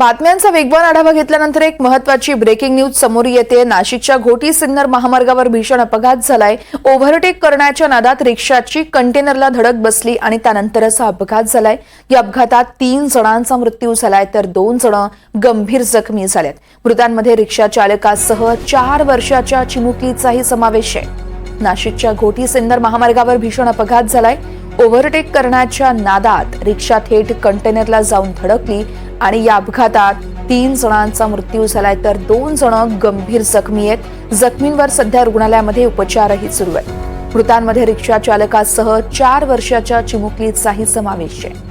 बातम्यांचा वेगवान आढावा घेतल्यानंतर एक महत्त्वाची ब्रेकिंग न्यूज समोर येते। नाशिकच्या घोटी सिन्नर महामार्गावर भीषण अपघात झालाय। ओव्हरटेक करण्याच्या नादात रिक्षाची कंटेनरला धडक बसली आणि त्यानंतरच हा अपघात झालाय। या अपघातात 3 जणांचा मृत्यू झालाय तर 2 जण गंभीर जखमी झालेत। मृतांमध्ये रिक्षा चालकासह 4 वर्षाच्या चिमुकलीचाही समावेश आहे। नाशिकच्या घोटी सिन्नर महामार्गावर भीषण अपघात झालाय। ओव्हरटेक करण्याच्या नादात रिक्षा थेट कंटेनरला जाऊन धडकली आणि या अपघातात 3 जणांचा मृत्यू झालाय तर 2 जण गंभीर जखमी आहेत। जखमींवर सध्या रुग्णालयामध्ये उपचारही सुरू आहेत। मृतांमध्ये रिक्षा चालकासह 4 वर्षाच्या चिमुकलीचाही समावेश आहे।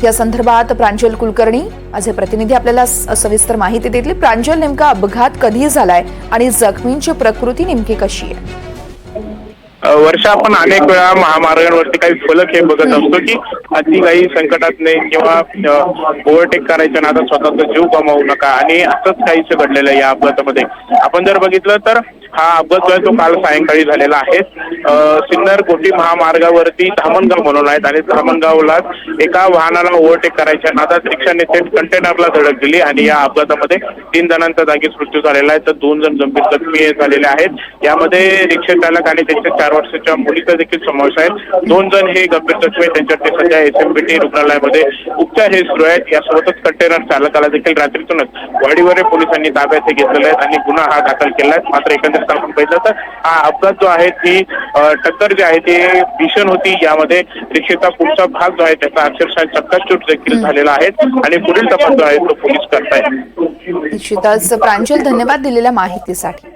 या संदर्भात प्रांजल कुलकर्णी माझे प्रतिनिधी आपल्याला सविस्तर माहिती देतील। प्रांजल, नेमका अपघात कधी झालाय आणि जखमींची प्रकृती नेमकी कशी आहे? वर्षा, आपण अनेक वेळा महामार्गांवरती काही फलक हे बघत असतो की अति काही संकटात नाही किंवा ओव्हरटेक करायच्या नादात स्वतःचा जीव गमावू नका, आणि असंच काहीच घडलेलं आहे या अपघातामध्ये। आपण जर बघितलं तर हा अपघात जो आहे तो काल सायंकाळी झालेला आहे। सिन्नर घोटी महामार्गावरती धामणगाव म्हणून आहेत आणि धामणगावला एका वाहनाला ओव्हरटेक करायच्या नादात रिक्षाने थेट कंटेनरला धडक दिली आणि या अपघातामध्ये 3 जणांचा जागीच मृत्यू झालेला आहे तर 2 जण गंभीर जखमी झालेले आहेत। यामध्ये रिक्षा चालक आणि त्यांच्या 4 वर्षाच्या मुलीचा देखील समावेश आहे। 2 जण हे गंभीर जखमी आहेत, त्यांच्याकडे सध्या एसएमपीटी रुग्णालयामध्ये उपचार हे सुरू आहेत। यासोबतच कंटेनर चालकाला देखील रात्रीतूनच वाडीवरे पोलिसांनी ताब्यात घेतलेले आहेत आणि गुन्हा हा दाखल केला आहे। मात्र एकंदरीत आपण पाहिलं तर हा अपघात जो आहे ती टक्कर जी आहे ती भीषण होती। यामध्ये रिक्षेचा पुढचा भाग जो आहे त्याचा अक्षरशः चक्काचूर देखील झालेला आहे आणि पुढील तपास जो आहे तो पोलीस करतायत। निश्चितच प्रांजल, धन्यवाद दिलेल्या माहितीसाठी।